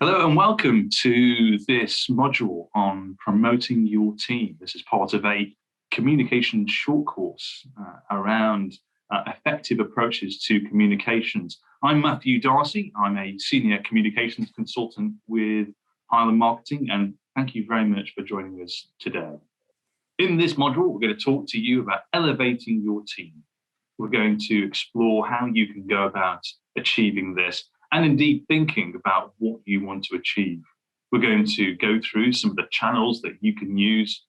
Hello and welcome to this module on promoting your team. This is part of a communication short course around effective approaches to communications. I'm Matthew Darcy. I'm a senior communications consultant with Highland Marketing, and thank you very much for joining us today. In this module, we're going to talk to you about elevating your team. We're going to explore how you can go about achieving this, and indeed thinking about what you want to achieve. We're going to go through some of the channels that you can use,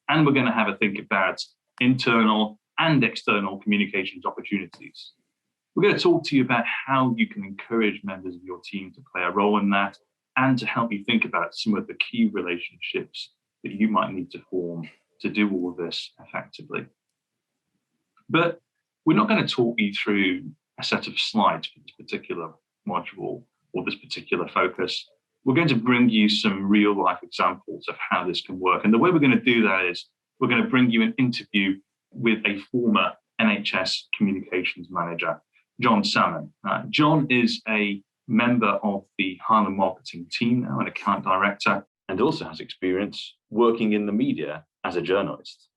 and we're going to have a think about internal and external communications opportunities. We're going to talk to you about how you can encourage members of your team to play a role in that, and to help you think about some of the key relationships that you might need to form to do all of this effectively. But we're not going to talk you through a set of slides for this particular module or this particular focus. We're going to bring you some real life examples of how this can work. And the way we're going to do that is we're going to bring you an interview with a former NHS communications manager, John Salmon. John is a member of the Highland Marketing team now, an account director, and also has experience working in the media as a journalist.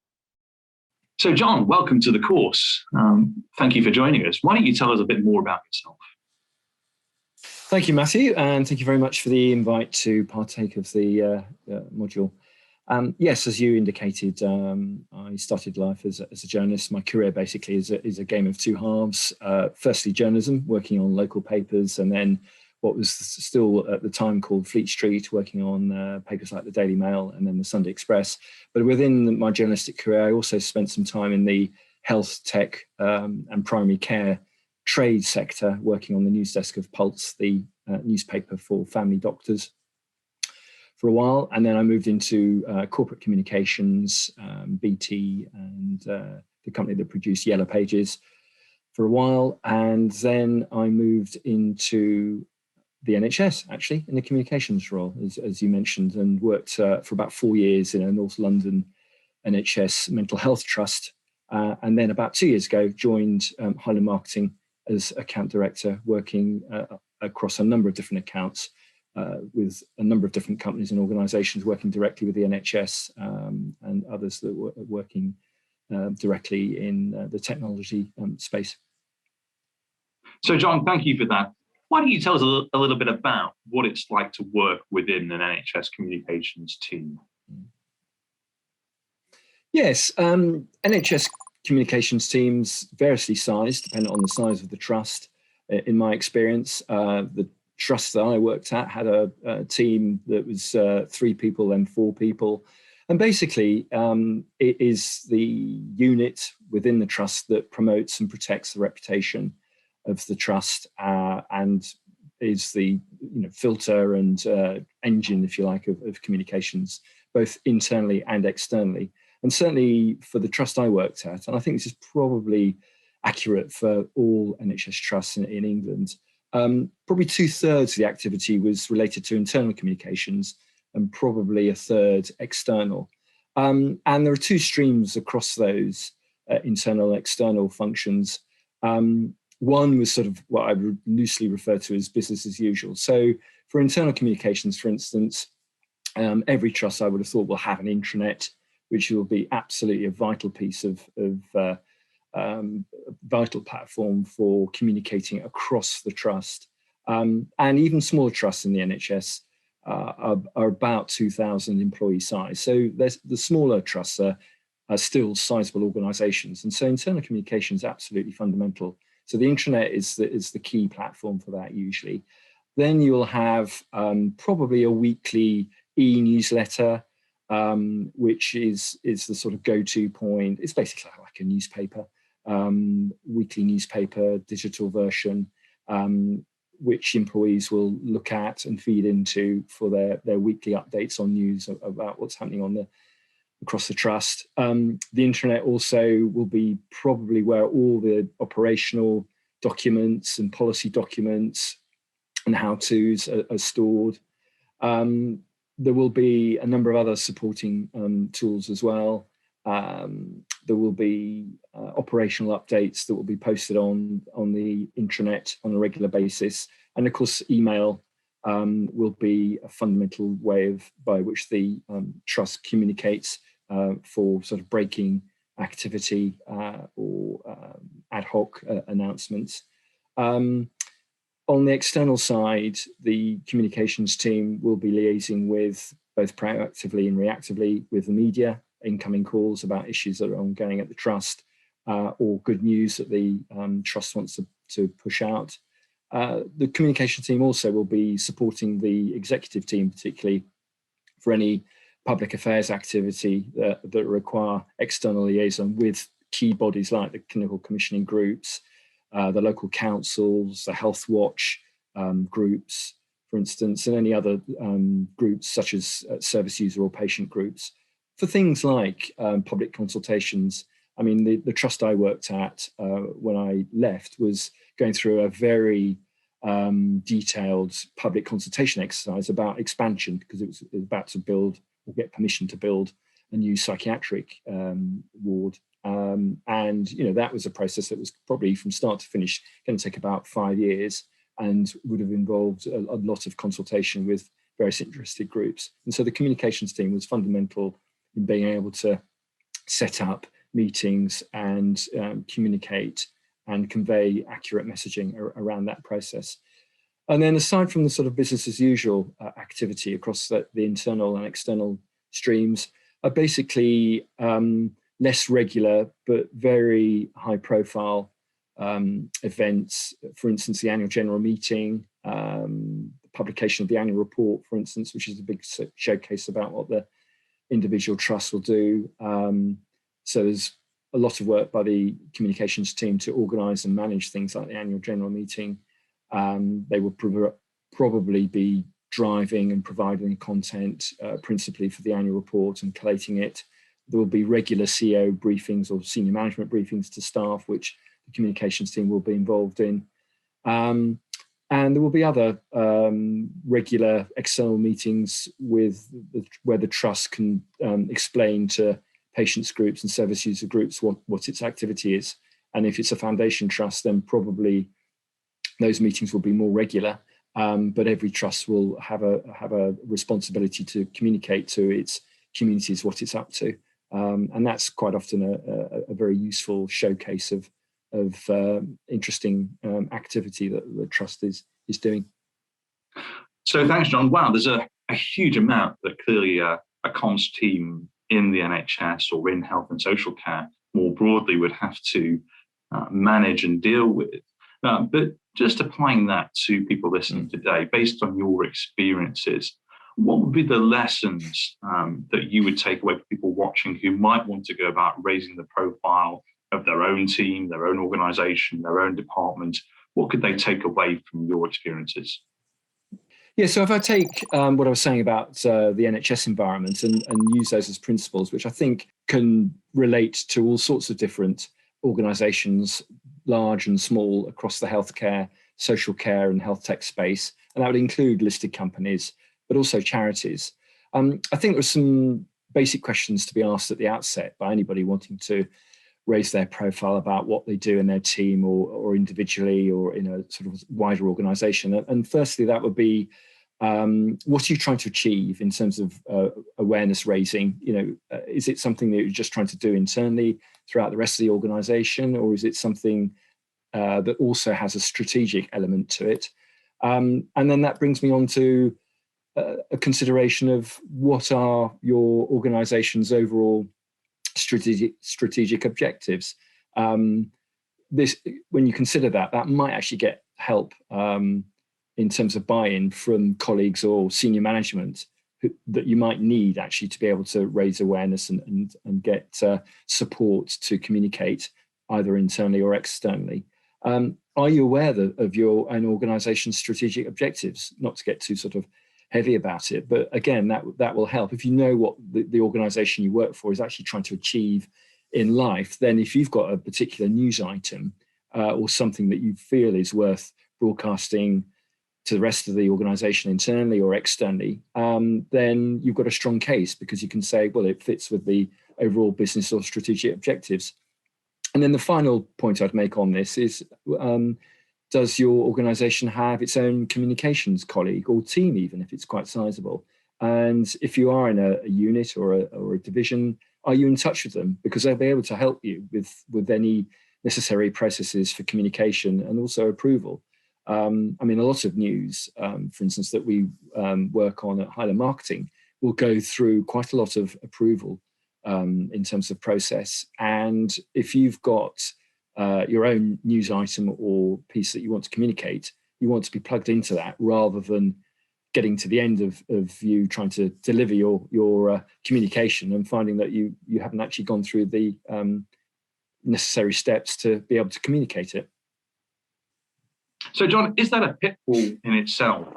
So John, welcome to the course. Thank you for joining us. Why don't you tell us a bit more about yourself? Thank you, Matthew, and thank you very much for the invite to partake of the module. Yes, as you indicated, I started life as a journalist. My career basically is a game of two halves. Firstly, journalism, working on local papers, and then what was still at the time called Fleet Street, working on papers like the Daily Mail and then the Sunday Express. But within my journalistic career, I also spent some time in the health, tech and primary care trade sector, working on the news desk of Pulse, the newspaper for family doctors, for a while. And then I moved into corporate communications, BT, and the company that produced Yellow Pages for a while. And then I moved into the NHS, actually, in the communications role, as you mentioned, and worked for about 4 years in a North London NHS mental health trust. And then about 2 years ago, joined Highland Marketing as account director, working across a number of different accounts with a number of different companies and organisations, working directly with the NHS and others that were working directly in the technology space. So John, thank you for that. Why don't you tell us a little bit about what it's like to work within an NHS communications team? Yes, NHS communications teams variously sized, depending on the size of the trust. In my experience, the trust that I worked at had a team that was 3 people and 4 people. And basically, it is the unit within the trust that promotes and protects the reputation of the trust and is the filter and engine, if you like, of communications, both internally and externally. And certainly for the trust I worked at, and I think this is probably accurate for all NHS trusts in England, probably 2/3 of the activity was related to internal communications and probably 1/3 external. And there are 2 streams across those internal and external functions. One was sort of what I would loosely refer to as business as usual. So for internal communications, for instance, every trust I would have thought will have an intranet, which will be absolutely a vital piece of vital platform for communicating across the trust. And even smaller trusts in the NHS are about 2,000 employee size. So the smaller trusts are still sizable organisations. And so internal communication is absolutely fundamental. So the intranet is the key platform for that usually. Then you'll have probably a weekly e-newsletter, which is the sort of go-to point. It's basically like a newspaper, weekly newspaper, digital version, which employees will look at and feed into for their weekly updates on news about what's happening across the trust. The intranet also will be probably where all the operational documents and policy documents and how-tos are stored. There will be a number of other supporting tools as well. There will be operational updates that will be posted on the intranet on a regular basis. And of course, email will be a fundamental way by which the trust communicates for sort of breaking activity or ad hoc announcements. On the external side, the communications team will be liaising with both proactively and reactively with the media, incoming calls about issues that are ongoing at the trust or good news that the trust wants to push out. The communication team also will be supporting the executive team, particularly for any public affairs activity that require external liaison with key bodies like the clinical commissioning groups, the local councils, the Health Watch groups, for instance, and any other groups such as service user or patient groups. For things like public consultations, I mean, the trust I worked at when I left was going through a very detailed public consultation exercise about expansion, because it was about to build or get permission to build a new psychiatric ward. And that was a process that was probably from start to finish going to take about 5 years and would have involved a lot of consultation with various interested groups. And so the communications team was fundamental in being able to set up meetings and communicate and convey accurate messaging around that process. And then aside from the sort of business as usual activity across the internal and external streams, are basically less regular but very high profile events. For instance, the annual general meeting, the publication of the annual report, for instance, which is a big showcase about what the individual trusts will do. So there's a lot of work by the communications team to organise and manage things like the annual general meeting. They will probably be driving and providing content principally for the annual report and collating it. There will be regular CEO briefings or senior management briefings to staff, which the communications team will be involved in. And there will be other regular external meetings where the trust can explain to patients groups and service user groups what its activity is. And if it's a foundation trust, then probably those meetings will be more regular. But every trust will have a responsibility to communicate to its communities what it's up to. And that's quite often a very useful showcase of interesting activity that the trust is doing. So thanks, John. Wow, there's a huge amount that clearly a comms team in the NHS or in health and social care more broadly would have to manage and deal with. But just applying that to people listening today, based on your experiences, what would be the lessons that you would take away for people watching who might want to go about raising the profile of their own team, their own organisation, their own department? What could they take away from your experiences? Yeah, so if I take what I was saying about the NHS environment and use those as principles, which I think can relate to all sorts of different organisations, large and small, across the healthcare, social care and health tech space, and that would include listed companies, but also charities. I think there are some basic questions to be asked at the outset by anybody wanting to raise their profile about what they do in their team or individually or in a sort of wider organisation. And firstly, that would be, what are you trying to achieve in terms of awareness raising? Is it something that you're just trying to do internally throughout the rest of the organisation, or is it something that also has a strategic element to it? And then that brings me on to a consideration of what are your organisation's overall strategic objectives. When you consider that might actually get help in terms of buy-in from colleagues or senior management that you might need actually to be able to raise awareness and get support to communicate either internally or externally. Are you aware of your own organisation's strategic objectives? Not to get too sort of heavy about it, but again, that will help. If you know what the organisation you work for is actually trying to achieve in life, then if you've got a particular news item or something that you feel is worth broadcasting to the rest of the organisation internally or externally, then you've got a strong case because you can say, well, it fits with the overall business or strategic objectives. And then the final point I'd make on this is does your organisation have its own communications colleague or team, even if it's quite sizable? And if you are in a unit or a division, are you in touch with them? Because they'll be able to help you with any necessary processes for communication and also approval. I mean, a lot of news, for instance, that we work on at Hyla Marketing will go through quite a lot of approval in terms of process. And if you've got your own news item or piece that you want to communicate, you want to be plugged into that rather than getting to the end of you trying to deliver your communication and finding that you haven't actually gone through the necessary steps to be able to communicate it. So, John, is that a pitfall in itself?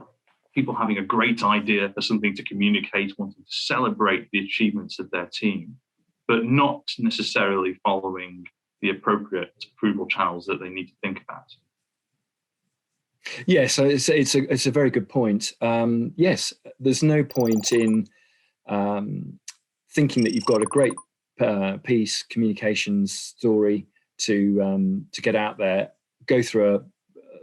People having a great idea for something to communicate, wanting to celebrate the achievements of their team, but not necessarily following the appropriate approval channels that they need to think about? Yeah, so it's a very good point. Yes, there's no point in thinking that you've got a great piece, communications story to get out there, go through a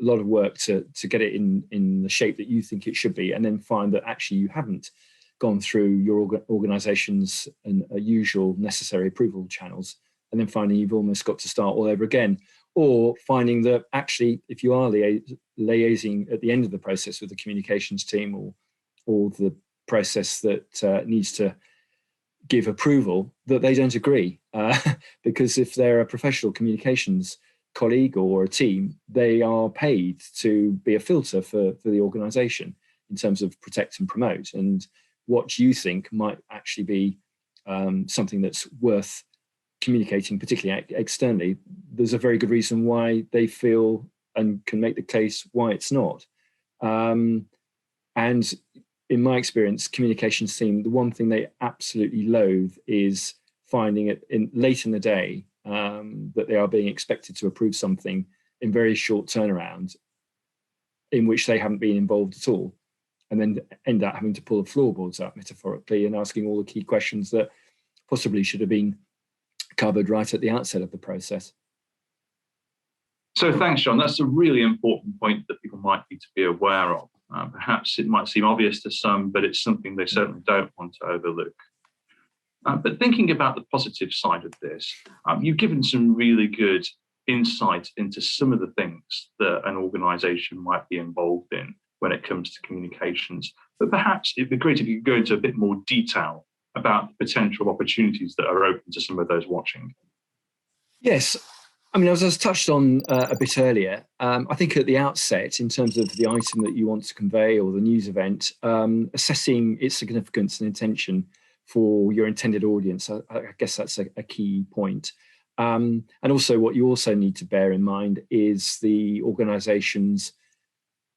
lot of work to get it in the shape that you think it should be, and then find that actually you haven't gone through your organization's usual necessary approval channels, and then finding you've almost got to start all over again. Or finding that actually, if you are liaising at the end of the process with the communications team or the process that needs to give approval, that they don't agree. Because if they're a professional communications colleague or a team, they are paid to be a filter for the organisation in terms of protect and promote. And what you think might actually be something that's worth communicating, particularly externally, there's a very good reason why they feel and can make the case why it's not. And in my experience, communications team, the one thing they absolutely loathe is finding it late in the day that they are being expected to approve something in very short turnaround in which they haven't been involved at all, and then end up having to pull the floorboards up metaphorically and asking all the key questions that possibly should have been covered right at the outset of the process. So thanks, John. That's a really important point that people might need to be aware of. Perhaps it might seem obvious to some, but it's something they certainly don't want to overlook. But thinking about the positive side of this, you've given some really good insight into some of the things that an organisation might be involved in when it comes to communications. But perhaps it'd be great if you could go into a bit more detail about the potential opportunities that are open to some of those watching. Yes. I mean, as I was touched on a bit earlier, I think at the outset, in terms of the item that you want to convey or the news event, assessing its significance and intention for your intended audience, I guess that's a key point. And also what you also need to bear in mind is the organisation's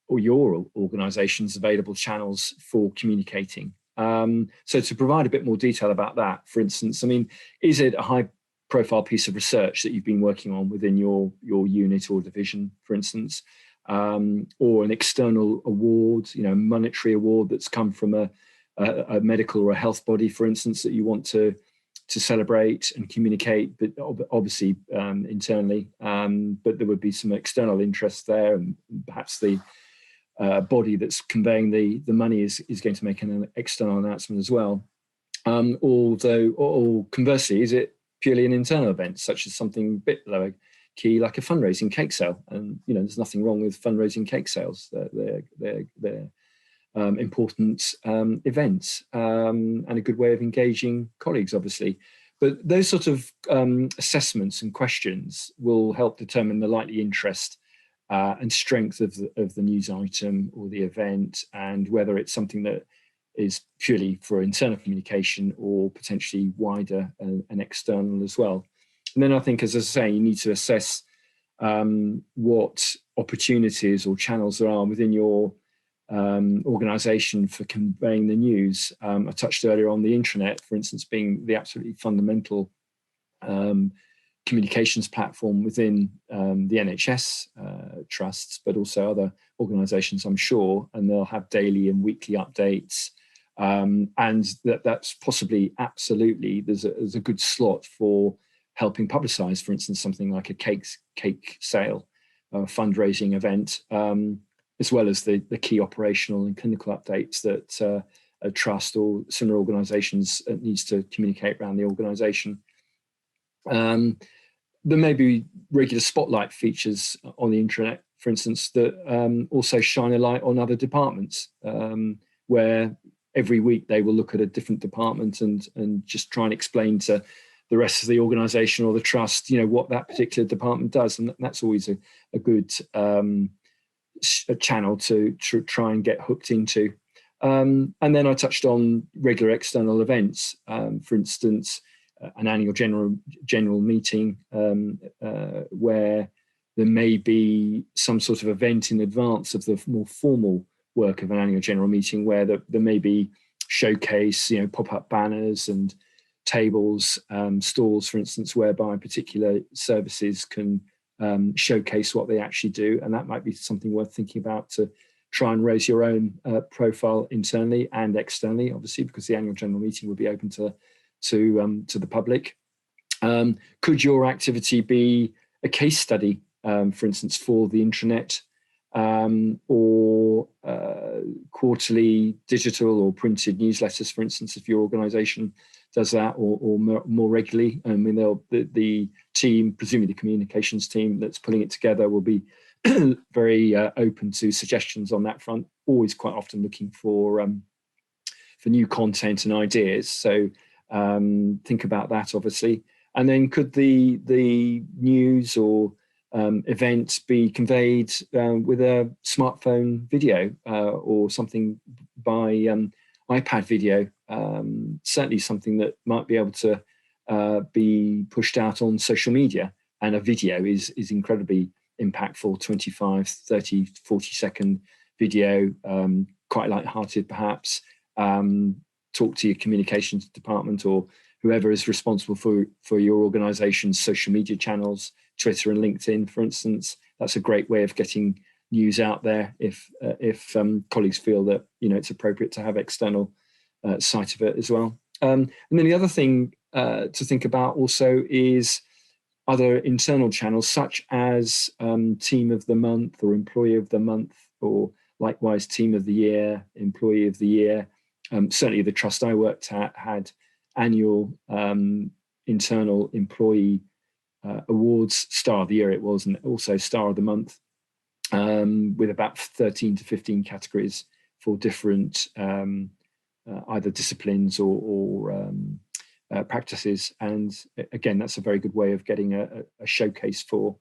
or your organisation's available channels for communicating. So to provide a bit more detail about that, for instance, I mean, is it a high profile piece of research that you've been working on within your unit or division, for instance, or an external award, monetary award that's come from a medical or a health body, for instance, that you want to celebrate and communicate, but obviously internally, but there would be some external interest there, and perhaps the body that's conveying the money is going to make an external announcement as well. Or conversely, is it purely an internal event, such as something a bit lower key, like a fundraising cake sale? And there's nothing wrong with fundraising cake sales. They're important events and a good way of engaging colleagues, obviously. But those sort of assessments and questions will help determine the likely interest and strength of the news item or the event, and whether it's something that is purely for internal communication or potentially wider and external as well. And then I think, as I was saying, you need to assess what opportunities or channels there are within your organisation for conveying the news. I touched earlier on the intranet, for instance, being the absolutely fundamental communications platform within the NHS trusts, but also other organisations, I'm sure, and they'll have daily and weekly updates. And that's possibly absolutely, there's a good slot for helping publicise, for instance, something like a cake sale. fundraising event, as well as the key operational and clinical updates that a trust or similar organisations needs to communicate around the organisation. There may be regular spotlight features on the intranet, for instance, that also shine a light on other departments, where every week they will look at a different department and just try and explain to the rest of the organisation or the trust, what that particular department does. And that's always a good a channel to try and get hooked into. And then I touched on regular external events, for instance, an annual general meeting where there may be some sort of event in advance of the more formal work of an annual general meeting, where there may be showcase, pop-up banners and tables, stalls, for instance, whereby particular services can showcase what they actually do. And that might be something worth thinking about to try and raise your own profile internally and externally, obviously, because the annual general meeting will be open to the public. Could your activity be a case study, for instance, for the intranet, or quarterly digital or printed newsletters, for instance, if your organisation does that, or more regularly? I mean, the team, presumably the communications team that's putting it together, will be very open to suggestions on that front. Always quite often looking for new content and ideas. So think about that, obviously. And then could the news or event be conveyed with a smartphone video or something by iPad video? Certainly something that might be able to be pushed out on social media. And a video is incredibly impactful, 25, 30, 40-second video, quite light-hearted perhaps. Talk to your communications department or whoever is responsible for your organization's social media channels, Twitter and LinkedIn, for instance. That's a great way of getting news out there if colleagues feel that it's appropriate to have external sight of it as well. And then the other thing to think about also is other internal channels, such as Team of the Month or Employee of the Month, or likewise Team of the Year, Employee of the Year. Certainly the trust I worked at had annual internal employee awards, Star of the Year it was, and also Star of the Month, with about 13 to 15 categories for different either disciplines or practices. And again, that's a very good way of getting a showcase for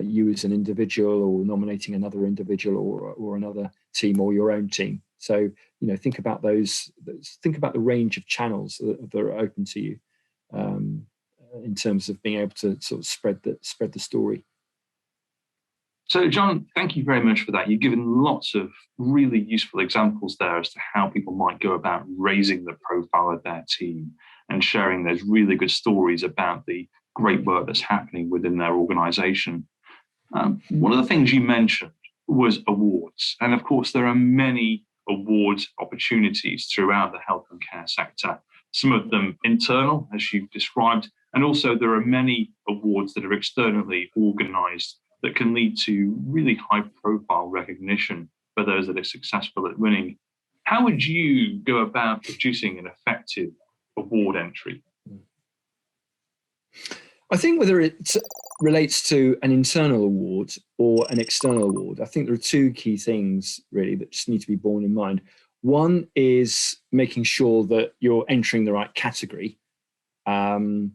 you as an individual, or nominating another individual or another team or your own team. So, think about those. Think about the range of channels that are open to you in terms of being able to sort of spread the story. So, John, thank you very much for that. You've given lots of really useful examples there as to how people might go about raising the profile of their team and sharing those really good stories about the great work that's happening within their organisation. One of the things you mentioned was awards. And of course, there are many awards opportunities throughout the health and care sector, some of them internal, as you've described, and also there are many awards that are externally organised that can lead to really high-profile recognition for those that are successful at winning. How would you go about producing an effective award entry? I think whether it relates to an internal award or an external award, I think there are two key things really that just need to be borne in mind. One is making sure that you're entering the right category, and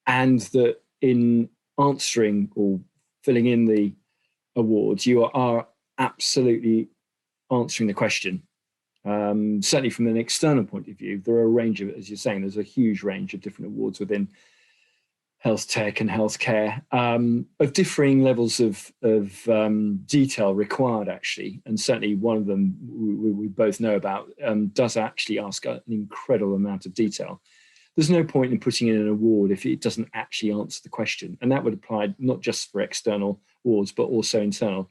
that in answering or filling in the awards, you are absolutely answering the question. Certainly from an external point of view, there are a range of, as you're saying, there's a huge range of different awards within health tech and healthcare, of differing levels of detail required, actually. And certainly one of them we both know about does actually ask an incredible amount of detail. There's no point in putting in an award if it doesn't actually answer the question. And that would apply not just for external awards, but also internal.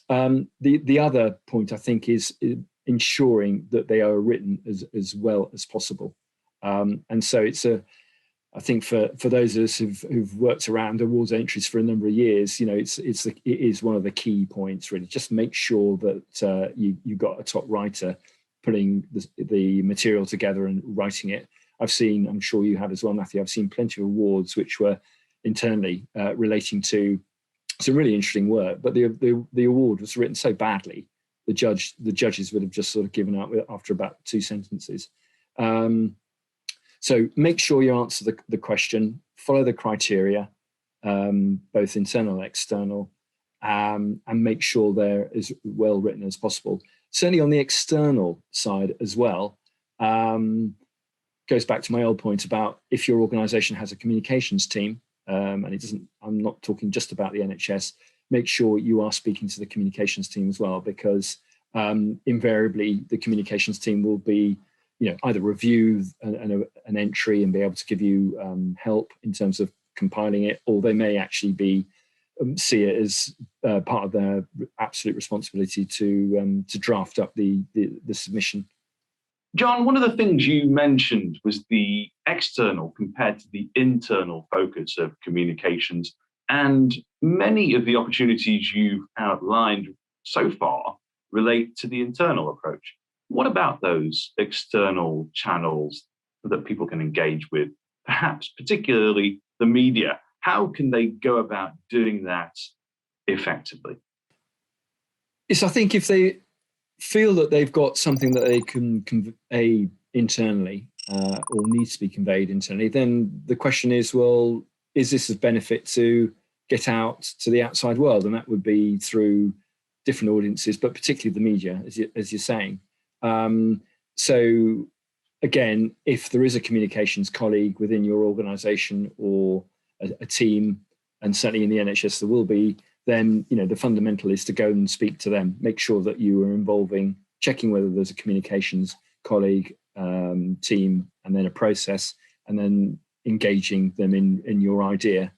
The other point, I think, is ensuring that they are written as well as possible. And so it's I think for those of us who've worked around awards entries for a number of years, it is one of the key points really. Just make sure that you've got a top writer putting the material together and writing it. I'm sure you have as well, Matthew, I've seen plenty of awards which were internally relating to some really interesting work, but the award was written so badly, the judges would have just sort of given up after about 2 sentences. So make sure you answer the question, follow the criteria, both internal and external, and make sure they're as well written as possible. Certainly on the external side as well, goes back to my old point about if your organisation has a communications team, and I'm not talking just about the NHS, make sure you are speaking to the communications team as well, because invariably the communications team will be, either review an entry and be able to give you help in terms of compiling it, or they may actually see it as part of their absolute responsibility to draft up the submission. John, one of the things you mentioned was the external compared to the internal focus of communications, and many of the opportunities you've outlined so far relate to the internal approach. What about those external channels that people can engage with, perhaps particularly the media? How can they go about doing that effectively? Yes, I think if they feel that they've got something that they can convey internally or needs to be conveyed internally, then the question is, well, is this of benefit to get out to the outside world? And that would be through different audiences, but particularly the media, as you're saying. So again, if there is a communications colleague within your organisation or a team, and certainly in the NHS there will be, then the fundamental is to go and speak to them. Make sure that you are checking whether there's a communications colleague, team, and then a process, and then engaging them in your idea,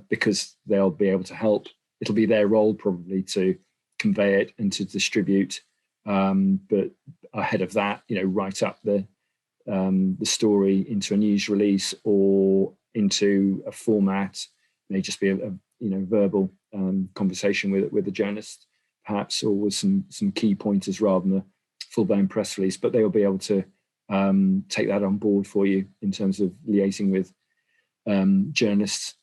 because they'll be able to help. It'll be their role probably to convey it and to distribute, but ahead of that, write up the story into a news release or into a format. It may just be a verbal conversation with the journalist, perhaps, or with some key pointers rather than a full-blown press release. But they'll be able to take that on board for you in terms of liaising with journalists.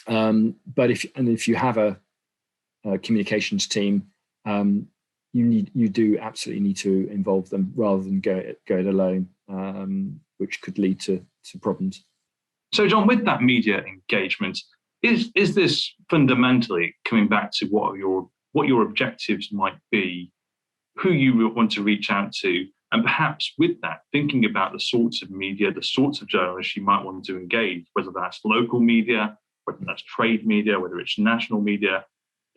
But if you have a communications team, you do absolutely need to involve them rather than go it alone, which could lead to problems. So, John, with that media engagement, is this fundamentally coming back to what your objectives might be, who you want to reach out to, and perhaps with that, thinking about the sorts of media, the sorts of journalists you might want to engage, whether that's local media, whether that's trade media, whether it's national media?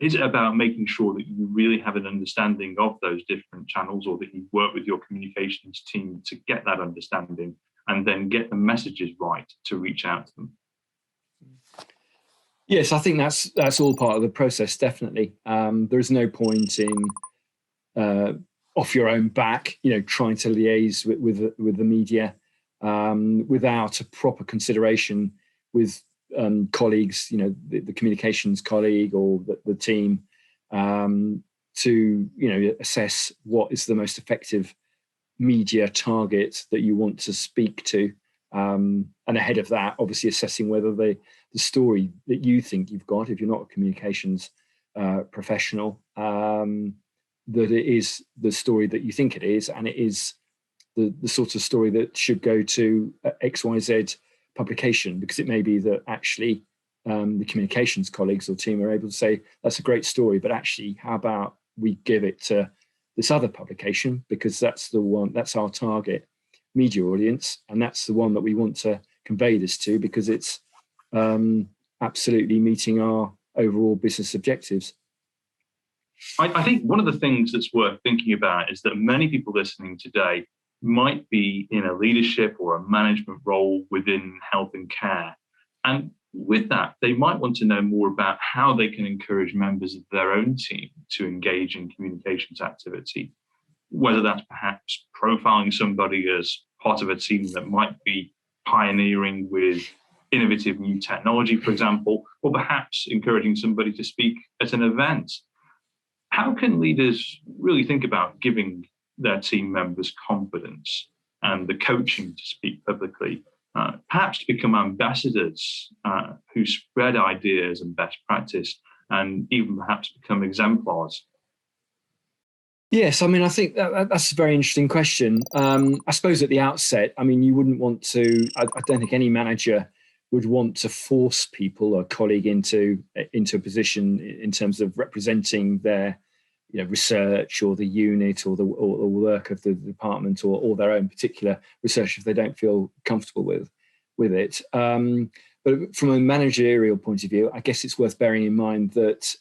Is it about making sure that you really have an understanding of those different channels, or that you work with your communications team to get that understanding and then get the messages right to reach out to them? Yes, I think that's all part of the process, definitely. There is no point in off your own back, trying to liaise with the media without a proper consideration with colleagues, the communications colleague or the team, to assess what is the most effective media target that you want to speak to, and ahead of that, obviously assessing whether the story that you think you've got, if you're not a communications professional, that it is the story that you think it is, and it is the sort of story that should go to XYZ publication, because it may be that actually the communications colleagues or team are able to say, that's a great story, but actually, how about we give it to this other publication, because that's our target media audience, and that's the one that we want to convey this to, because it's absolutely meeting our overall business objectives. I think one of the things that's worth thinking about is that many people listening today might be in a leadership or a management role within health and care. And with that, they might want to know more about how they can encourage members of their own team to engage in communications activity, whether that's perhaps profiling somebody as part of a team that might be pioneering with innovative new technology, for example, or perhaps encouraging somebody to speak at an event. How can leaders really think about giving their team members confidence and the coaching to speak publicly, perhaps to become ambassadors who spread ideas and best practice, and even perhaps become exemplars? Yes, I mean, I think that's a very interesting question. I suppose at the outset, I mean, you wouldn't want to, I don't think any manager would want to force people or a colleague into a position in terms of representing their research or the unit or the work of the department or their own particular research if they don't feel comfortable with it. But from a managerial point of view, I guess it's worth bearing in mind that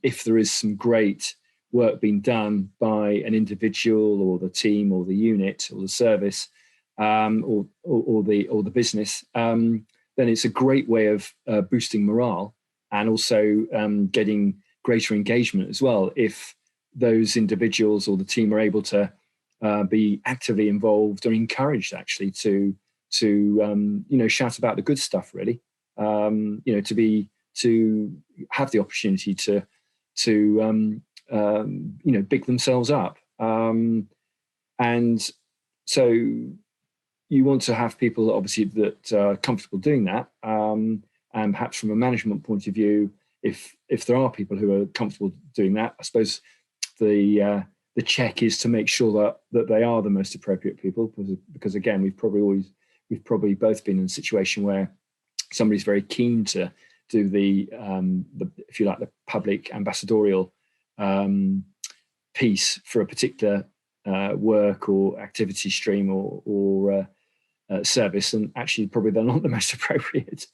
if there is some great work being done by an individual or the team or the unit or the service or the business, then it's a great way of boosting morale and also getting greater engagement as well if those individuals or the team are able to be actively involved or encouraged actually to shout about the good stuff really, to have the opportunity to big themselves up, and so you want to have people obviously that are comfortable doing that, and perhaps from a management point of view, if there are people who are comfortable doing that, I suppose the check is to make sure that they are the most appropriate people, because again we've probably both been in a situation where somebody's very keen to do the if you like the public ambassadorial piece for a particular work or activity stream or service, and actually probably they're not the most appropriate.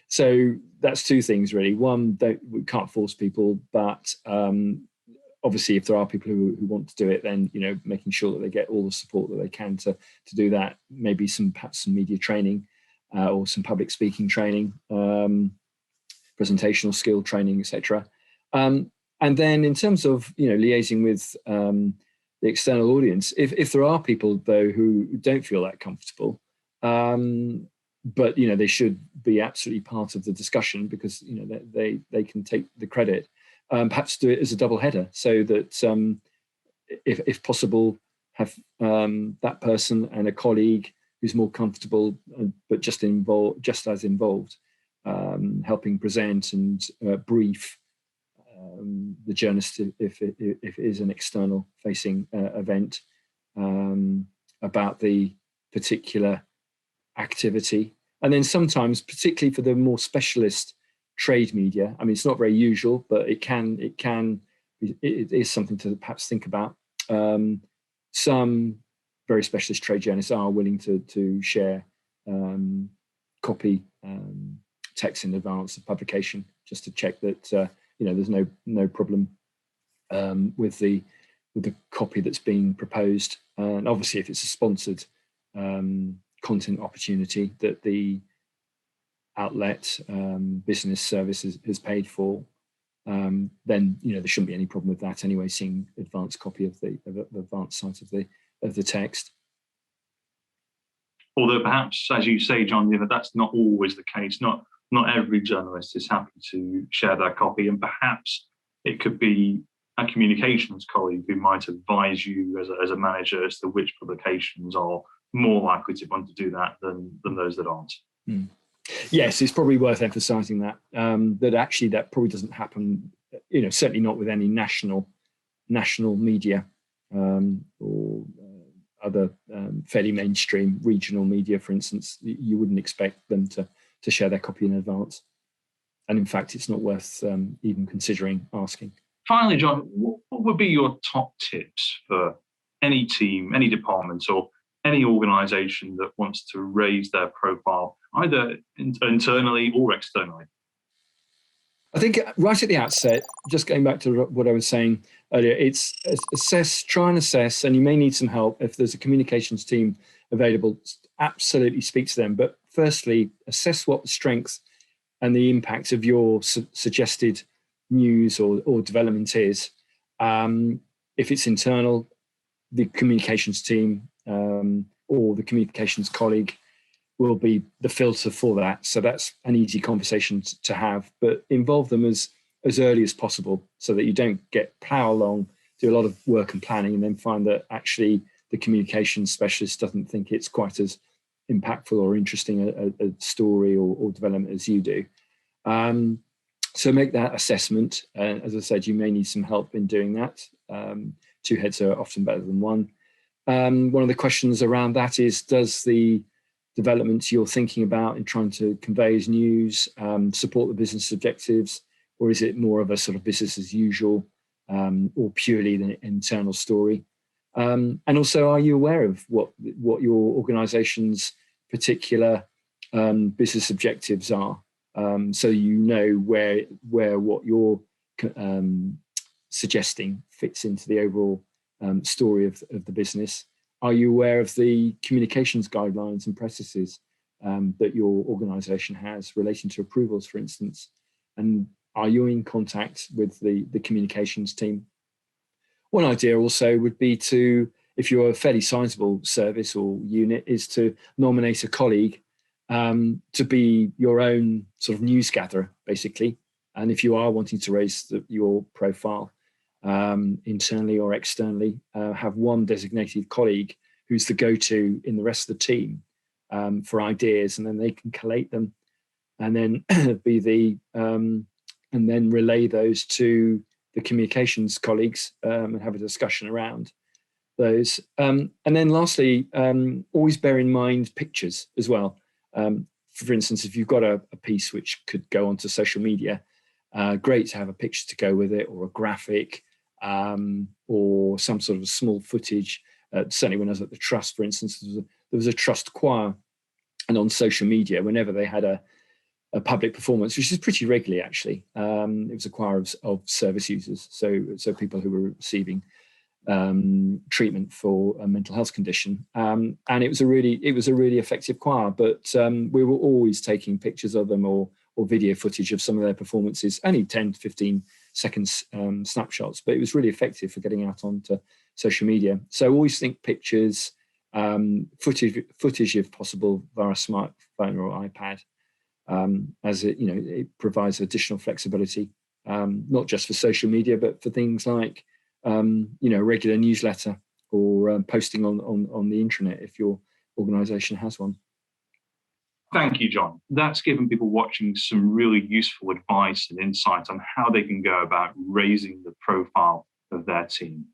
So that's two things really. One, we can't force people, but obviously if there are people who want to do it, then making sure that they get all the support that they can to do that. Maybe perhaps some media training or some public speaking training, presentational skill training, etc. And then in terms of liaising with the external audience, if there are people though who don't feel that comfortable, but they should be absolutely part of the discussion because they can take the credit. Perhaps do it as a double header so that if possible, have that person and a colleague who's more comfortable but just as involved, helping present and brief the journalist if it is an external facing event about the particular activity. And then sometimes, particularly for the more specialist trade media, I mean, it's not very usual, but it is something to perhaps think about. Some very specialist trade journalists are willing to share copy text in advance of publication, just to check that there's no problem with the copy that's being proposed. And obviously, if it's a sponsored content opportunity that the outlet business service has paid for, then there shouldn't be any problem with that anyway. Seeing advanced copy of the advanced site of the text. Although perhaps, as you say, John, that's not always the case. Not every journalist is happy to share their copy, and perhaps it could be a communications colleague who might advise you as a manager as to which publications are more likely to want to do that than those that aren't. Mm. Yes, it's probably worth emphasising that that probably doesn't happen. Certainly not with any national media or other fairly mainstream regional media, for instance. You wouldn't expect them to share their copy in advance, and in fact, it's not worth even considering asking. Finally, John, what would be your top tips for any team, any department, or any organisation that wants to raise their profile, either internally or externally? I think right at the outset, just going back to what I was saying earlier, it's try and assess, and you may need some help if there's a communications team available. Absolutely speak to them. But firstly, assess what the strength and the impact of your suggested news or development is. If it's internal, the communications team or the communications colleague will be the filter for that. So that's an easy conversation to have, but involve them as early as possible so that you don't plow along, do a lot of work and planning, and then find that actually the communications specialist doesn't think it's quite as impactful or interesting a story or development as you do. So make that assessment. As I said, you may need some help in doing that. Two heads are often better than one. One of the questions around that is, does the developments you're thinking about in trying to convey as news support the business objectives, or is it more of a sort of business as usual or purely the internal story? And also, are you aware of what your organization's particular business objectives are? So you know where what you're suggesting fits into the overall story of the business. Are you aware of the communications guidelines and processes that your organization has relating to approvals, for instance? And are you in contact with the communications team? One idea also would be to, if you're a fairly sizable service or unit, is to nominate a colleague to be your own sort of news gatherer, basically. And if you are wanting to raise your profile internally or externally, have one designated colleague who's the go-to in the rest of the team for ideas, and then they can collate them and then and then relay those to the communications colleagues and have a discussion around those. And then lastly, always bear in mind pictures as well. For instance, if you've got a piece which could go onto social media, great to have a picture to go with it, or a graphic, or some sort of small footage. Certainly when I was at the Trust, for instance, there was a Trust choir, and on social media, whenever they had a public performance, which is pretty regularly actually, it was a choir of service users, so people who were receiving treatment for a mental health condition, and it was a really effective choir. But we were always taking pictures of them or video footage of some of their performances, only 10 to 15 seconds snapshots, but it was really effective for getting out onto social media. So always think pictures, footage if possible via a smartphone or iPad, as it provides additional flexibility, not just for social media, but for things like regular newsletter or posting on the intranet if your organization has one. Thank you, John. That's given people watching some really useful advice and insight on how they can go about raising the profile of their team.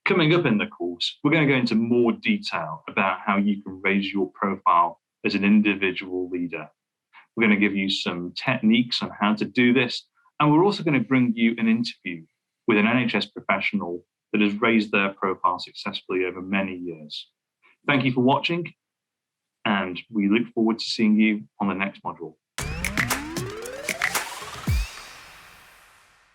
Coming up in the course, we're going to go into more detail about how you can raise your profile as an individual leader. We're going to give you some techniques on how to do this, and we're also going to bring you an interview with an NHS professional that has raised their profile successfully over many years. Thank you for watching, and we look forward to seeing you on the next module.